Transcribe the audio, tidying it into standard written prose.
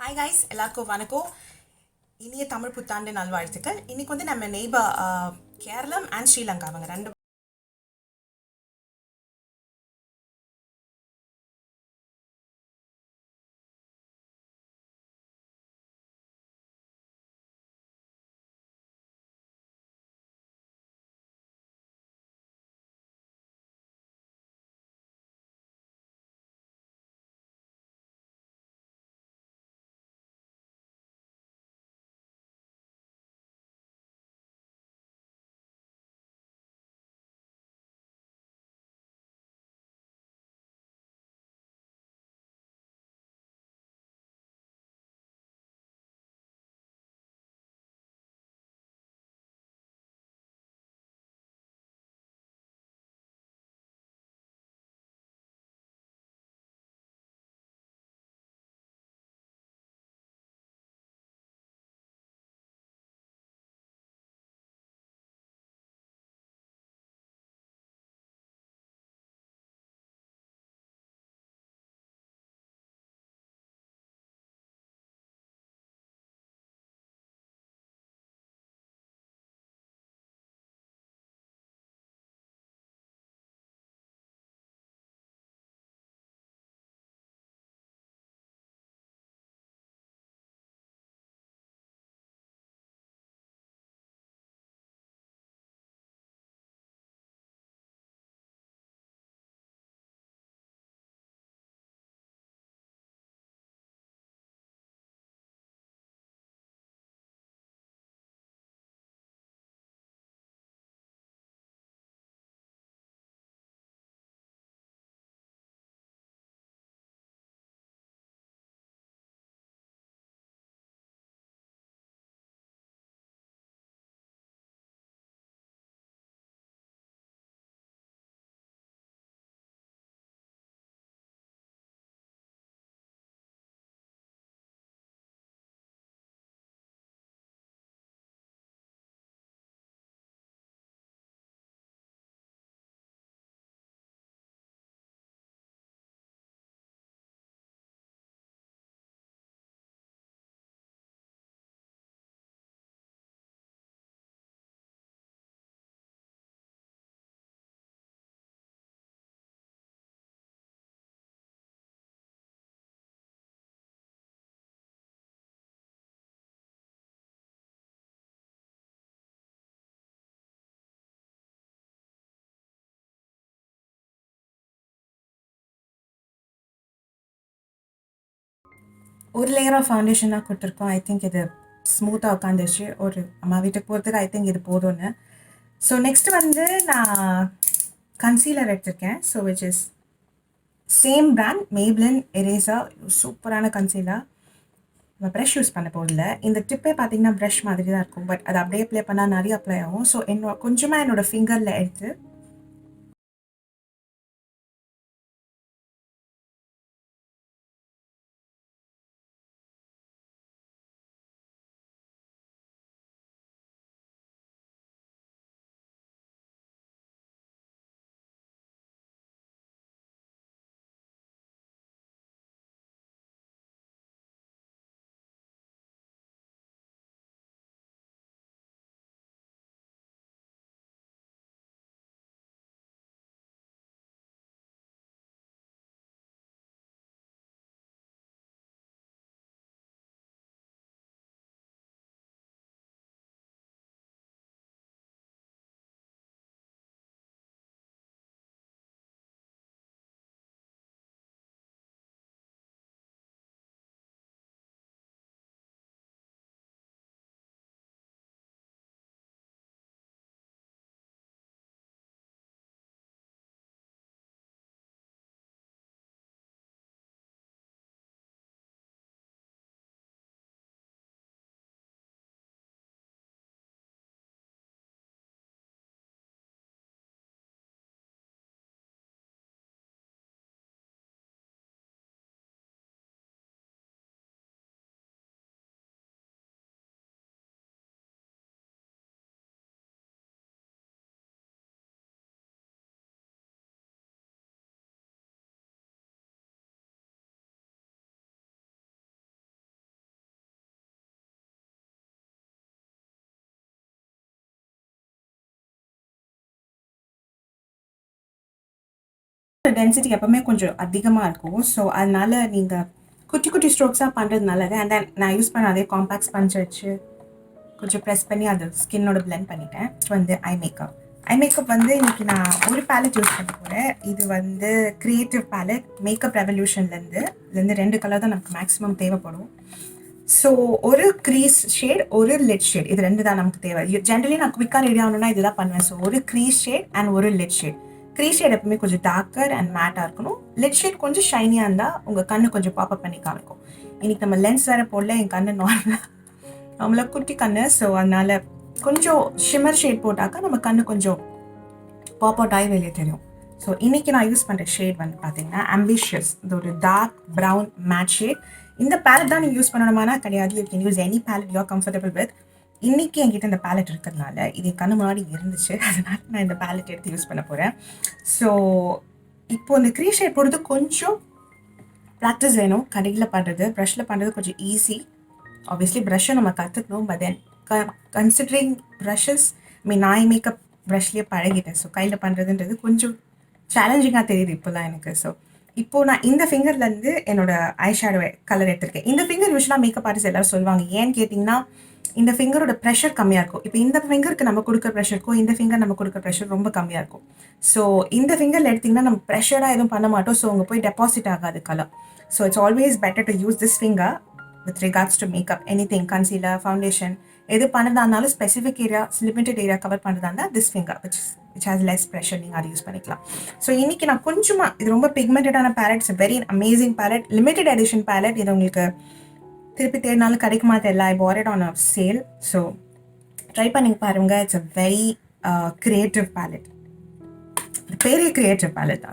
Hi guys, எல்லாருக்கும் வணக்கம். இனிய தமிழ் புத்தாண்டு நல்வாழ்த்துக்கள். இன்னைக்கு வந்து நம்ம நெய்பர் கேரளம் அண்ட் ஸ்ரீலங்கா அவங்க ரெண்டு ஒரு லேயர் ஆஃப் ஃபவுண்டேஷன் தான் கொடுத்துருக்கோம். ஐ திங்க் இது ஸ்மூத்தாக உட்காந்துச்சு. ஒரு அம்மா வீட்டுக்கு போகிறதுக்கு ஐ திங்க் இது போதும்னு. ஸோ நெக்ஸ்ட் வந்து நான் கன்சீலர் எடுத்திருக்கேன். So which is same brand Maybelline eraser. சூப்பரான கன்சீலர். நம்ம ப்ரஷ் யூஸ் பண்ண போதில்ல. இந்த டிப்பே பார்த்தீங்கன்னா ப்ரஷ் மாதிரி தான் இருக்கும். பட் அதை அப்படியே அப்ளை பண்ணால் நிறைய அப்ளை ஆகும். ஸோ கொஞ்சமாக என்னோடய ஃபிங்கரில் எடுத்து டென்சிட்டி எப்பவுமே கொஞ்சம் அதிகமாக இருக்கும். ஸோ அதனால நீங்கள் குட்டி குட்டி ஸ்ட்ரோக்ஸாக பண்ணுறது நல்லது. அண்ட் தென் நான் யூஸ் பண்ண அதே காம்பேக்ட் ஸ்பஞ்ச் வச்சு கொஞ்சம் ப்ரெஸ் பண்ணி அது ஸ்கின்னோட பிளெண்ட் பண்ணிட்டேன். வந்து ஐ மேக்கப். ஐ மேக்கப் வந்து இன்னைக்கு நான் ஒரு பேலட் யூஸ் பண்ண போகிறேன். இது வந்து கிரியேட்டிவ் பேலட் மேக்கப் ரெவல்யூஷன்லேருந்து. இதுலேருந்து 2 கலர் தான் நமக்கு மேக்ஸிமம் தேவைப்படும். ஸோ ஒரு க்ரீஸ் ஷேட், ஒரு லிட் ஷேட், இது 2 தான் நமக்கு தேவை. ஜென்ரலி நான் குவிக்காக ரெடி ஆகணும்னா இதுதான் பண்ணுவேன். ஸோ ஒரு க்ரீஸ் ஷேட் அண்ட் ஒரு லிட் ஷேட். க்ரீஸ் ஷேட் எப்பவுமே கொஞ்சம் டார்க்கர் அண்ட் மேட்டாக இருக்கணும். லிட் ஷேட் கொஞ்சம் ஷைனியாக இருந்தால் உங்கள் கண்ணு கொஞ்சம் பாப்பப் பண்ணி காமிக்கும். இன்னைக்கு நம்ம லென்ஸ் வேறு போடல, என் கண்ணு நார்மலாக குட்டி கண்ணு. ஸோ அதனால கொஞ்சம் ஷிம்மர் ஷேட் போட்டாக்கா நம்ம கண்ணு கொஞ்சம் பாப் அவுட் ஆகி வெளியே தெரியும். ஸோ இன்னைக்கு நான் யூஸ் பண்ணுற ஷேட் வந்து பார்த்தீங்கன்னா ஆம்பிஷியஸ். இது ஒரு டார்க் ப்ரௌன் மேட் ஷேட். இந்த பேலட் தான் நீங்கள் யூஸ் பண்ணணுமானா கிடையாது. You can use any palette you are comfortable with. இன்னைக்கு என்கிட்ட இந்த பேலட் இருக்கிறதுனால இது கண்ணு முன்னாடி இருந்துச்சு, அதனால நான் இந்த பேலட் எடுத்து யூஸ் பண்ண போகிறேன். ஸோ இப்போ இந்த க்ரீஸ் ஷேட் போடுறது கொஞ்சம் ப்ராக்டிஸ் வேணும். கடையில் பண்ணுறது, ப்ரஷில் பண்ணுறது கொஞ்சம் ஈஸி. ஆப்வியஸ்லி ப்ரஷ்ஷை நம்ம கற்றுக்கணும். பட் தென் கன்சிடரிங் ப்ரஷஸ் நான் மேக்கப் ப்ரஷ்லேயே பழகிட்டேன். ஸோ கையில் பண்ணுறதுன்றது கொஞ்சம் சேலஞ்சிங்காக தெரியுது இப்போலாம் எனக்கு. ஸோ இப்போது நான் இந்த ஃபிங்கர்லேருந்து என்னோட ஐ ஷேடோ கலர் எடுத்திருக்கேன். இந்த ஃபிங்கர் யூஸ்வலாக மேக்கப் ஆர்டிஸ்ட் எல்லாரும் சொல்லுவாங்க. ஏன்னு கேட்டிங்கன்னா இந்த ஃபிங்கரோட ப்ரெஷர் கம்மியாக இருக்கும். இப்போ இந்த ஃபிங்கருக்கு நம்ம கொடுக்குற ப்ரெஷருக்கும் இந்த ஃபிங்கர் நம்ம கொடுக்குற ப்ரெஷர் ரொம்ப கம்மியாக இருக்கும். ஸோ இந்த ஃபிங்கரில் எடுத்திங்கன்னா நம்ம ப்ரெஷராக எதுவும் பண்ண மாட்டோம். ஸோ அங்கே போய் டெபாசிட் ஆகாது colour. So it's always better to use this finger with regards to makeup, anything, concealer, foundation, எது பண்ணதா இருந்தாலும் specific area, limited area cover பண்ணுறதா இருந்தால் this finger which has less pressure நீங்கள் அதை யூஸ் பண்ணிக்கலாம். ஸோ இன்னைக்கு நான் கொஞ்சமாக, இது ரொம்ப பிக்மெண்டடான palette, it's very amazing palette, limited edition palette. இது உங்களுக்கு திருப்பி தேடினாலும் கிடைக்குமா தெரியல. I bought it on a sale. So try பண்ணி பாருங்க. It's a very creative palette. பெரிய கிரியேட்டிவ் பேலட் தான்.